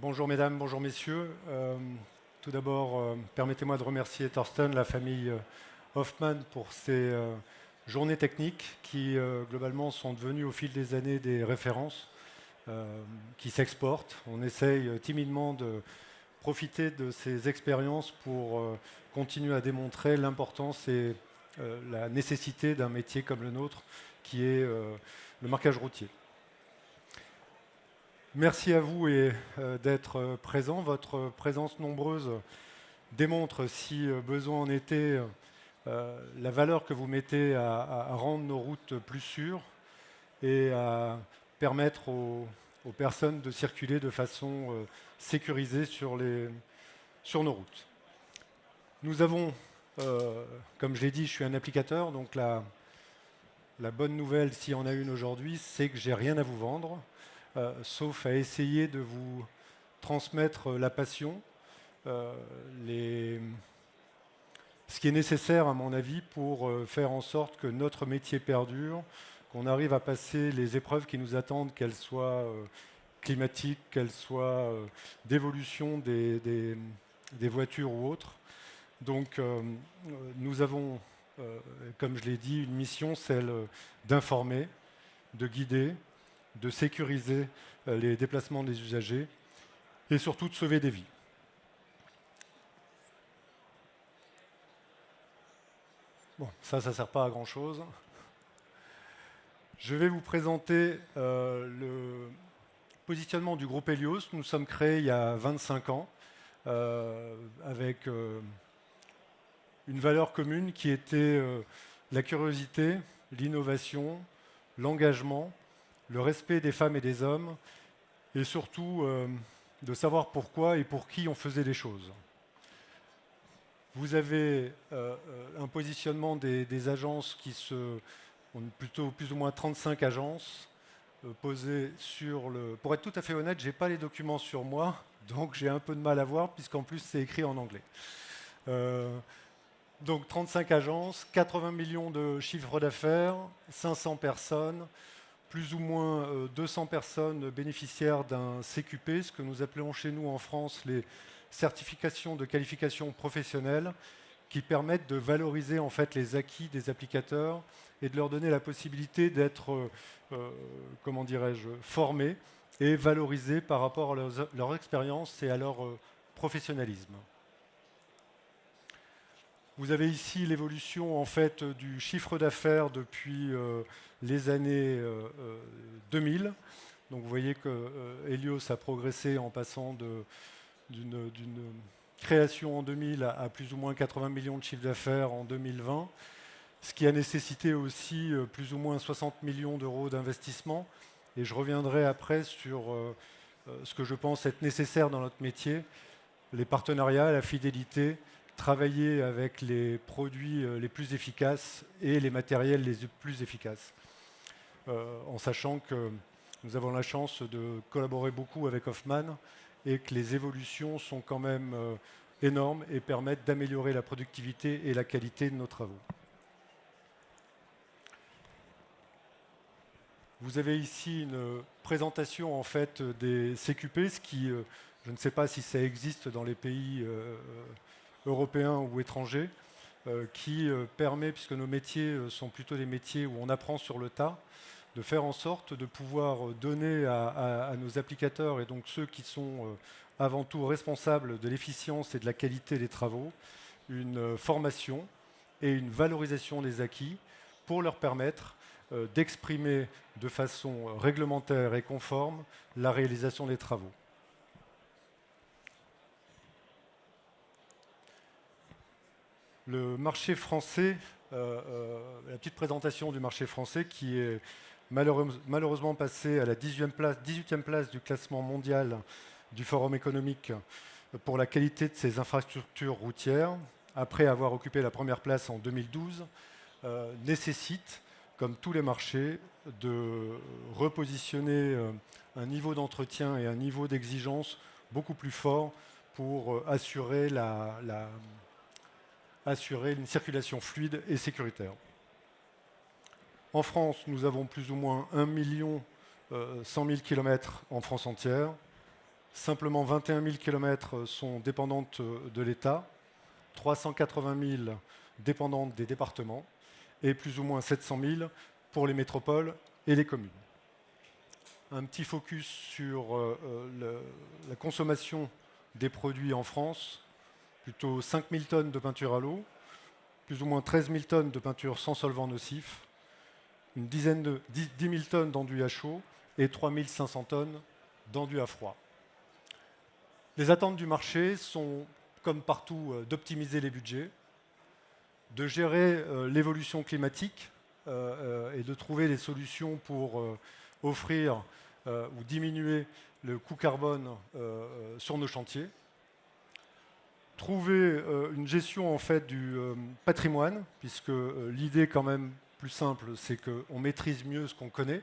Bonjour mesdames, bonjour messieurs. Tout d'abord, permettez-moi de remercier Thorsten, la famille Hoffmann pour ces journées techniques qui globalement sont devenues au fil des années des références qui s'exportent. On essaye timidement de profiter de ces expériences pour continuer à démontrer l'importance et la nécessité d'un métier comme le nôtre qui est le marquage routier. Merci à vous d'être présents. Votre présence nombreuse démontre, si besoin en était, la valeur que vous mettez à rendre nos routes plus sûres et à permettre aux personnes de circuler de façon sécurisée sur nos routes. Nous avons, comme je l'ai dit, je suis un applicateur, donc la bonne nouvelle, s'il y en a une aujourd'hui, c'est que j'ai rien à vous vendre. Sauf à essayer de vous transmettre la passion, ce qui est nécessaire à mon avis pour faire en sorte que notre métier perdure, qu'on arrive à passer les épreuves qui nous attendent, qu'elles soient climatiques, qu'elles soient d'évolution des voitures ou autres. Donc nous avons, comme je l'ai dit, une mission, celle d'informer, de guider, de sécuriser les déplacements des usagers et surtout de sauver des vies. Bon, ça ne sert pas à grand-chose. Je vais vous présenter le positionnement du groupe Helios. Nous sommes créés il y a 25 ans avec une valeur commune qui était la curiosité, l'innovation, l'engagement, le respect des femmes et des hommes, et surtout de savoir pourquoi et pour qui on faisait les choses. Vous avez un positionnement des agences qui on est plutôt plus ou moins 35 agences posées sur le... Pour être tout à fait honnête, je n'ai pas les documents sur moi, donc j'ai un peu de mal à voir, puisqu'en plus c'est écrit en anglais. Donc 35 agences, 80 millions de chiffre d'affaires, 500 personnes, plus ou moins 200 personnes bénéficiaires d'un CQP, ce que nous appelons chez nous en France les certifications de qualification professionnelle, qui permettent de valoriser en fait les acquis des applicateurs et de leur donner la possibilité d'être, comment dirais-je, formés et valorisés par rapport à leur expérience et à leur professionnalisme. Vous avez ici l'évolution en fait du chiffre d'affaires depuis les années 2000. Donc vous voyez que Helios a progressé en passant d'une création en 2000 à plus ou moins 80 millions de chiffre d'affaires en 2020, ce qui a nécessité aussi plus ou moins 60 millions d'euros d'investissement. Et je reviendrai après sur ce que je pense être nécessaire dans notre métier, les partenariats, la fidélité, travailler avec les produits les plus efficaces et les matériels les plus efficaces. En sachant que nous avons la chance de collaborer beaucoup avec Hoffmann et que les évolutions sont quand même énormes et permettent d'améliorer la productivité et la qualité de nos travaux. Vous avez ici une présentation en fait des CQP, ce qui, je ne sais pas si ça existe dans les pays européens ou étrangers, qui permet, puisque nos métiers sont plutôt des métiers où on apprend sur le tas, de faire en sorte de pouvoir donner à nos applicateurs et donc ceux qui sont avant tout responsables de l'efficience et de la qualité des travaux, une formation et une valorisation des acquis pour leur permettre d'exprimer de façon réglementaire et conforme la réalisation des travaux. Le marché français, la petite présentation du marché français qui est malheureusement passé à la 18e place du classement mondial du Forum économique pour la qualité de ses infrastructures routières, après avoir occupé la première place en 2012, nécessite, comme tous les marchés, de repositionner un niveau d'entretien et un niveau d'exigence beaucoup plus fort pour assurer une circulation fluide et sécuritaire. En France, nous avons plus ou moins 1 100 000 km en France entière. Simplement 21 000 km sont dépendantes de l'État, 380 000 dépendantes des départements et plus ou moins 700 000 pour les métropoles et les communes. Un petit focus sur la consommation des produits en France, plutôt 5 000 tonnes de peinture à l'eau, plus ou moins 13 000 tonnes de peinture sans solvant nocif, 10 000 tonnes d'enduit à chaud et 3 500 tonnes d'enduit à froid. Les attentes du marché sont, comme partout, d'optimiser les budgets, de gérer l'évolution climatique et de trouver des solutions pour offrir ou diminuer le coût carbone sur nos chantiers. Trouver une gestion en fait du patrimoine, puisque l'idée quand même plus simple, c'est qu'on maîtrise mieux ce qu'on connaît.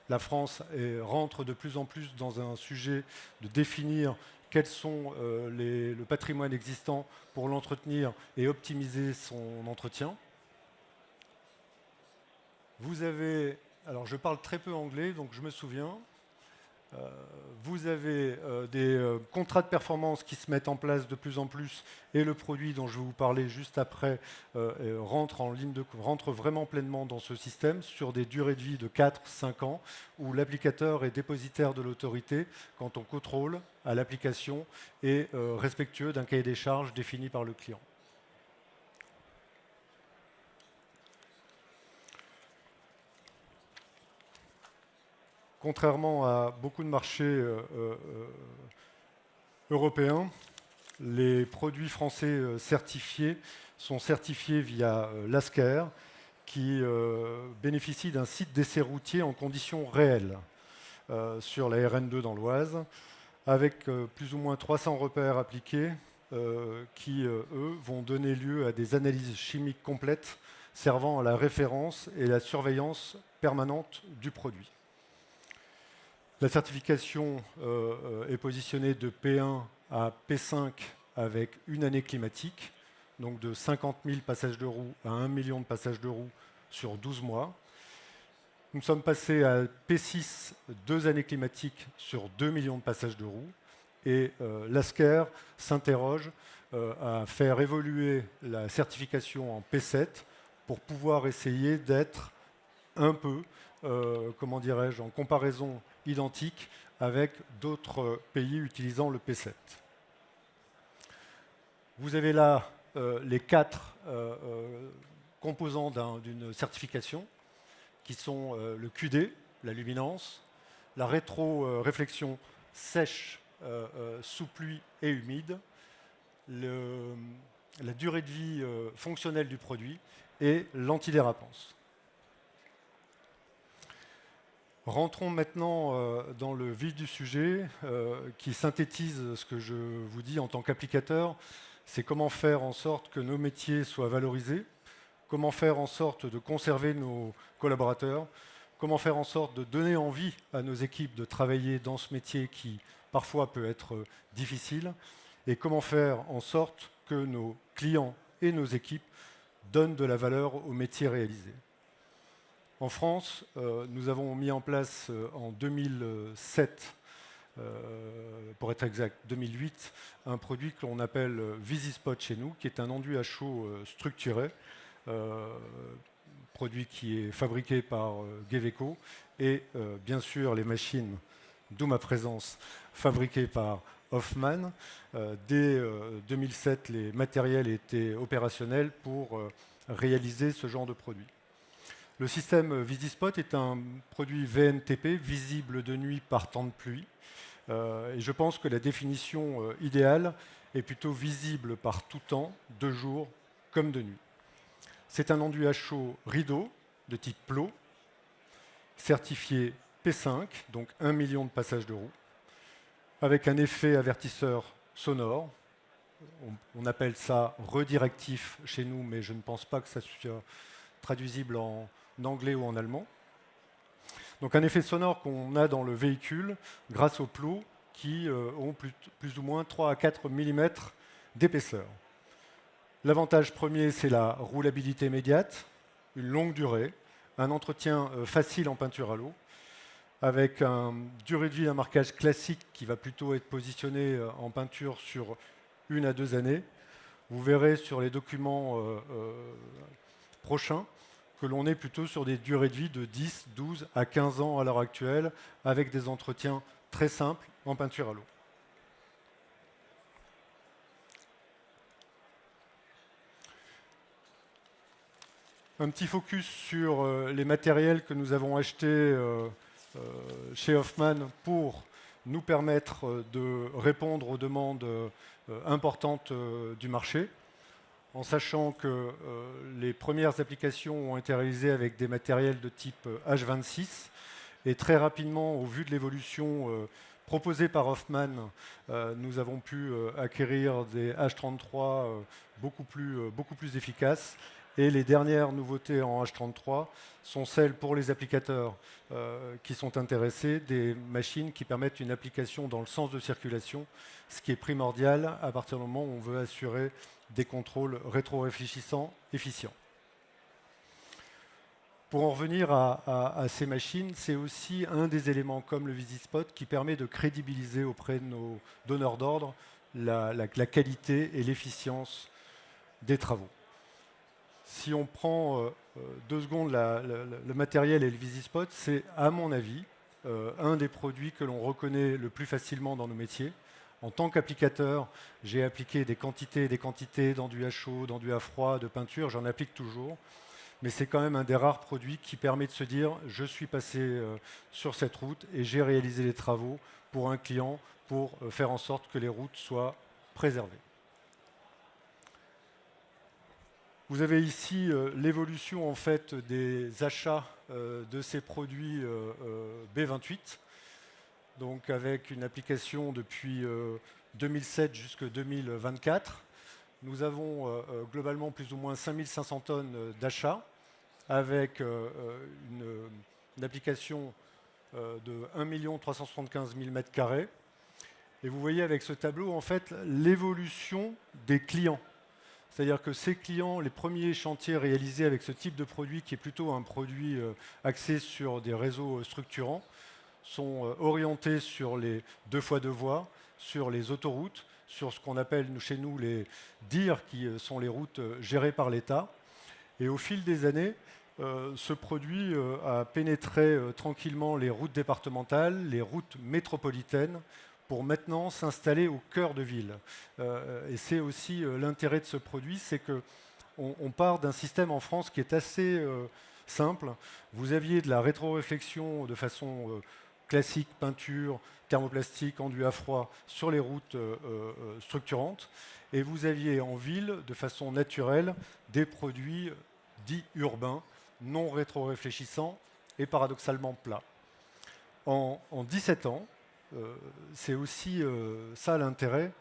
La France rentre de plus en plus dans un sujet de définir quels sont le patrimoine existant pour l'entretenir et optimiser son entretien. Vous avez, alors je parle très peu anglais, donc je me souviens. Vous avez des contrats de performance qui se mettent en place de plus en plus et le produit dont je vais vous parler juste après rentre vraiment pleinement dans ce système sur des durées de vie de 4-5 ans où l'applicateur est dépositaire de l'autorité quant au contrôle à l'application et respectueux d'un cahier des charges défini par le client. Contrairement à beaucoup de marchés européens, les produits français certifiés sont certifiés via l'ASCAER, qui bénéficie d'un site d'essai routier en conditions réelles sur la RN2 dans l'Oise, avec plus ou moins 300 repères appliqués qui, eux, vont donner lieu à des analyses chimiques complètes servant à la référence et la surveillance permanente du produit. La certification est positionnée de P1 à P5 avec une année climatique, donc de 50 000 passages de roues à 1 million de passages de roues sur 12 mois. Nous sommes passés à P6, 2 années climatiques sur 2 millions de passages de roues. Et l'ASCAER s'interroge à faire évoluer la certification en P7 pour pouvoir essayer d'être un peu, comment dirais-je, en comparaison identique avec d'autres pays utilisant le P7. Vous avez là les 4 composants d'une certification qui sont le QD, la luminance, la rétro-réflexion sèche, sous pluie et humide, la durée de vie fonctionnelle du produit et l'antidérapance. Rentrons maintenant dans le vif du sujet qui synthétise ce que je vous dis en tant qu'applicateur. C'est comment faire en sorte que nos métiers soient valorisés, comment faire en sorte de conserver nos collaborateurs, comment faire en sorte de donner envie à nos équipes de travailler dans ce métier qui parfois peut être difficile, et comment faire en sorte que nos clients et nos équipes donnent de la valeur au métier réalisé. En France, nous avons mis en place en 2007, pour être exact, 2008, un produit que l'on appelle VisiSpot chez nous, qui est un enduit à chaud structuré, produit qui est fabriqué par Geveco, et bien sûr les machines, d'où ma présence, fabriquées par Hoffmann. Dès 2007, les matériels étaient opérationnels pour réaliser ce genre de produit. Le système VisiSpot est un produit VNTP, visible de nuit par temps de pluie. Et je pense que la définition idéale est plutôt visible par tout temps, de jour comme de nuit. C'est un enduit à chaud rideau de type plot, certifié P5, donc 1 million de passages de roues, avec un effet avertisseur sonore. On appelle ça redirectif chez nous, mais je ne pense pas que ça soit traduisible en anglais ou en allemand. Donc un effet sonore qu'on a dans le véhicule grâce aux plots qui ont plus ou moins 3 à 4 mm d'épaisseur. L'avantage premier, c'est la roulabilité immédiate, une longue durée, un entretien facile en peinture à l'eau, avec une durée de vie d'un marquage classique qui va plutôt être positionné en peinture sur 1 à 2 années. Vous verrez sur les documents prochains que l'on est plutôt sur des durées de vie de 10, 12 à 15 ans à l'heure actuelle, avec des entretiens très simples en peinture à l'eau. Un petit focus sur les matériels que nous avons achetés chez Hoffmann pour nous permettre de répondre aux demandes importantes du marché, en sachant que les premières applications ont été réalisées avec des matériels de type H26, et très rapidement, au vu de l'évolution proposée par Hoffmann, nous avons pu acquérir des H33 beaucoup plus efficaces. Et les dernières nouveautés en H33 sont celles pour les applicateurs qui sont intéressés, des machines qui permettent une application dans le sens de circulation, ce qui est primordial à partir du moment où on veut assurer des contrôles rétro-réfléchissants efficients. Pour en revenir à ces machines, c'est aussi un des éléments comme le VisiSpot qui permet de crédibiliser auprès de nos donneurs d'ordre la qualité et l'efficience des travaux. Si on prend 2 secondes le matériel et le VisiSpot, c'est à mon avis un des produits que l'on reconnaît le plus facilement dans nos métiers. En tant qu'applicateur, j'ai appliqué des quantités et des quantités dans du HO, dans du A froid, de peinture, j'en applique toujours. Mais c'est quand même un des rares produits qui permet de se dire je suis passé sur cette route et j'ai réalisé les travaux pour un client pour faire en sorte que les routes soient préservées. Vous avez ici l'évolution en fait des achats de ces produits B28, donc avec une application depuis 2007 jusqu'à 2024. Nous avons globalement plus ou moins 5500 tonnes d'achats, avec une application de 1 375 000 m². Et vous voyez avec ce tableau en fait l'évolution des clients. C'est-à-dire que ces clients, les premiers chantiers réalisés avec ce type de produit, qui est plutôt un produit axé sur des réseaux structurants, sont orientés sur les 2x2 voies, sur les autoroutes, sur ce qu'on appelle chez nous les DIR, qui sont les routes gérées par l'État. Et au fil des années, ce produit a pénétré tranquillement les routes départementales, les routes métropolitaines, pour maintenant s'installer au cœur de ville. Et c'est aussi l'intérêt de ce produit, c'est qu'on part d'un système en France qui est assez simple. Vous aviez de la rétroréflexion de façon classique, peinture, thermoplastique, enduit à froid, sur les routes structurantes. Et vous aviez en ville, de façon naturelle, des produits dits urbains, non rétro-réfléchissants et paradoxalement plats. En 17 ans, c'est aussi ça l'intérêt,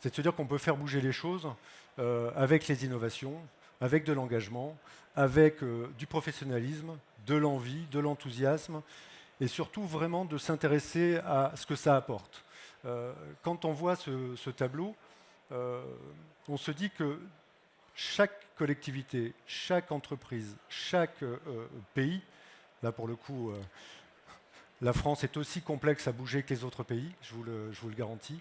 c'est de se dire qu'on peut faire bouger les choses avec les innovations, avec de l'engagement, avec du professionnalisme, de l'envie, de l'enthousiasme, et surtout vraiment de s'intéresser à ce que ça apporte. Quand on voit ce tableau, on se dit que chaque collectivité, chaque entreprise, chaque pays, là pour le coup, la France est aussi complexe à bouger que les autres pays, je vous le garantis.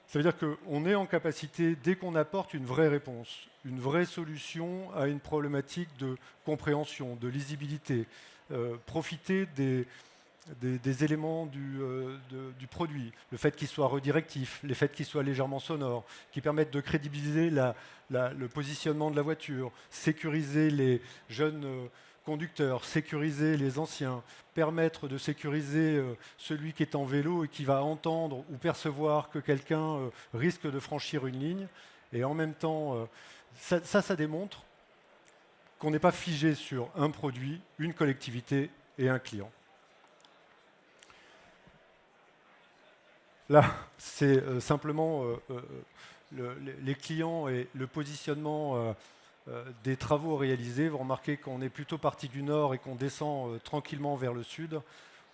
Ça veut dire qu'on est en capacité, dès qu'on apporte une vraie réponse, une vraie solution à une problématique de compréhension, de lisibilité, profiter des éléments du produit, le fait qu'il soit redirectif, le fait qu'il soit légèrement sonore, qui permettent de crédibiliser le positionnement de la voiture, sécuriser les jeunes conducteurs, sécuriser les anciens, permettre de sécuriser celui qui est en vélo et qui va entendre ou percevoir que quelqu'un risque de franchir une ligne. Et en même temps, ça démontre qu'on n'est pas figé sur un produit, une collectivité et un client. Là, c'est simplement les clients et le positionnement des travaux réalisés. Vous remarquez qu'on est plutôt parti du nord et qu'on descend tranquillement vers le sud.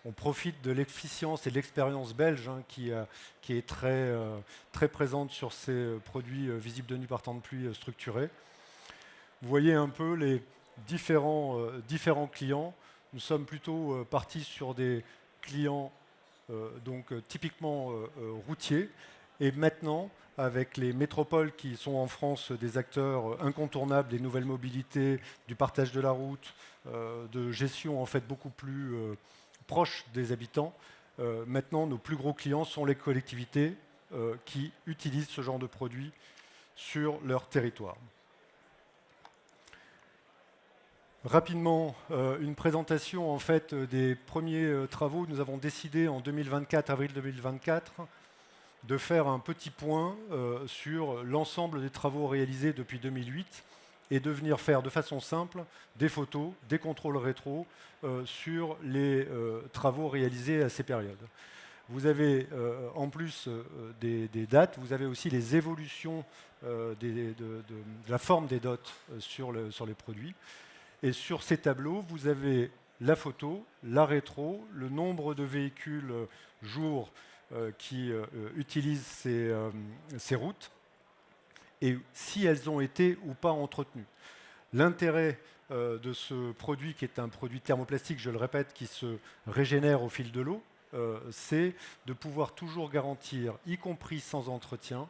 On profite de l'efficience et de l'expérience belge qui est très présente sur ces produits visibles de nuit par temps de pluie structurés. Vous voyez un peu les différents clients. Nous sommes plutôt partis sur des clients typiquement routiers. Et maintenant, avec les métropoles qui sont en France des acteurs incontournables des nouvelles mobilités, du partage de la route, de gestion en fait beaucoup plus proche des habitants, maintenant nos plus gros clients sont les collectivités qui utilisent ce genre de produits sur leur territoire. Rapidement, une présentation en fait des premiers travaux. Nous avons décidé en 2024, avril 2024, de faire un petit point sur l'ensemble des travaux réalisés depuis 2008 et de venir faire de façon simple des photos, des contrôles rétro sur les travaux réalisés à ces périodes. Vous avez en plus des dates, vous avez aussi les évolutions de la forme des dots sur les produits. Et sur ces tableaux, vous avez la photo, la rétro, le nombre de véhicules jour qui utilisent ces routes et si elles ont été ou pas entretenues. L'intérêt de ce produit, qui est un produit thermoplastique, je le répète, qui se régénère au fil de l'eau, c'est de pouvoir toujours garantir, y compris sans entretien,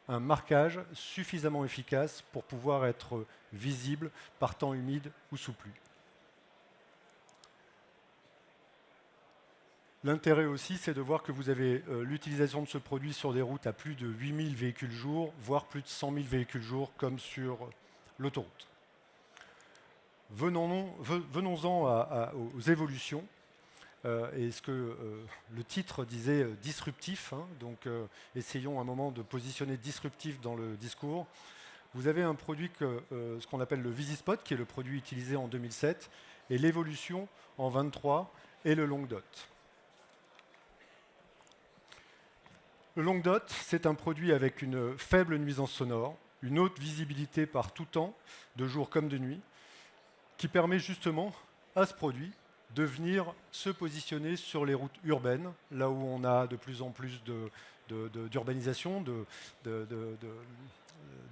un marquage suffisamment efficace pour pouvoir être visible par temps humide ou sous pluie. L'intérêt aussi, c'est de voir que vous avez l'utilisation de ce produit sur des routes à plus de 8000 véhicules jour, voire plus de 100 000 véhicules jour, comme sur l'autoroute. Venons-en aux évolutions. Et ce que le titre disait disruptif, hein, donc essayons un moment de positionner disruptif dans le discours. Vous avez un produit ce qu'on appelle le VisiSpot, qui est le produit utilisé en 2007, et l'évolution en 23 et le long dot. Le long dot, c'est un produit avec une faible nuisance sonore, une haute visibilité par tout temps, de jour comme de nuit, qui permet justement à ce produit de venir se positionner sur les routes urbaines, là où on a de plus en plus d'urbanisation, de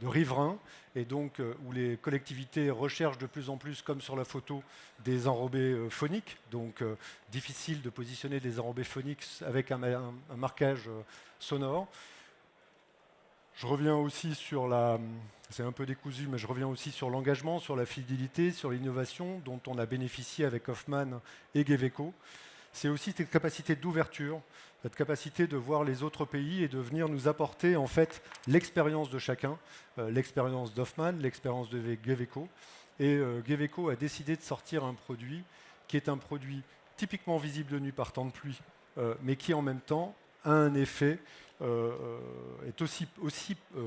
riverains, et donc où les collectivités recherchent de plus en plus, comme sur la photo, des enrobés phoniques. Donc difficile de positionner des enrobés phoniques avec un marquage sonore. Je reviens aussi sur c'est un peu décousu, mais je reviens aussi sur l'engagement, sur la fidélité, sur l'innovation dont on a bénéficié avec Hoffmann et Geveco. C'est aussi cette capacité d'ouverture, cette capacité de voir les autres pays et de venir nous apporter en fait l'expérience de chacun, l'expérience d'Hoffmann, l'expérience de Geveco. Et Geveco a décidé de sortir un produit qui est un produit typiquement visible de nuit par temps de pluie, mais qui en même temps a un effet est aussi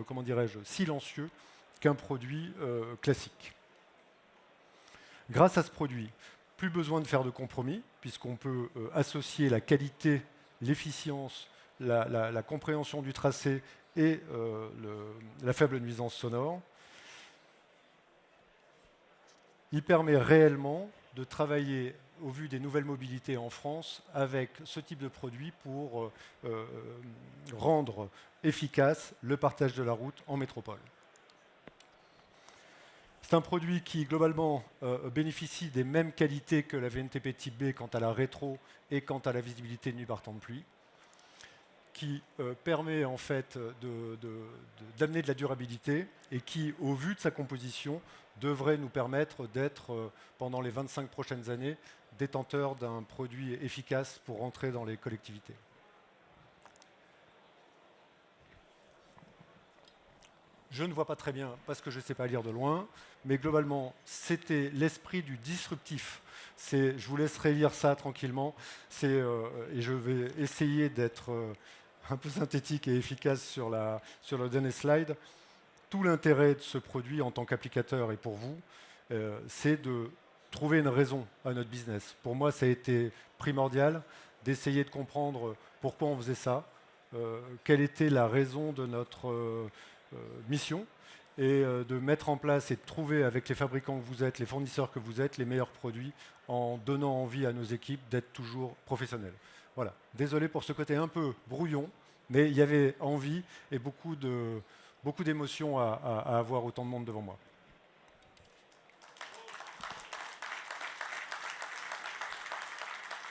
comment dirais-je, silencieux qu'un produit classique. Grâce à ce produit, plus besoin de faire de compromis, puisqu'on peut associer la qualité, l'efficience, la compréhension du tracé et la faible nuisance sonore. Il permet réellement de travailler au vu des nouvelles mobilités en France avec ce type de produit pour rendre efficace le partage de la route en métropole. C'est un produit qui, globalement, bénéficie des mêmes qualités que la VNTP Type B quant à la rétro et quant à la visibilité de nuit par temps de pluie, qui permet en fait d'amener de la durabilité et qui, au vu de sa composition, devrait nous permettre d'être, pendant les 25 prochaines années, détenteurs d'un produit efficace pour rentrer dans les collectivités. Je ne vois pas très bien parce que je ne sais pas lire de loin, mais globalement, c'était l'esprit du disruptif. Je vous laisserai lire ça tranquillement, et je vais essayer d'être un peu synthétique et efficace sur le dernier slide. Tout l'intérêt de ce produit en tant qu'applicateur et pour vous, c'est de trouver une raison à notre business. Pour moi, ça a été primordial d'essayer de comprendre pourquoi on faisait ça, quelle était la raison de notre mission, et de mettre en place et de trouver avec les fabricants que vous êtes, les fournisseurs que vous êtes, les meilleurs produits en donnant envie à nos équipes d'être toujours professionnels. Voilà. Désolé pour ce côté un peu brouillon, mais il y avait envie et beaucoup d'émotions à avoir autant de monde devant moi.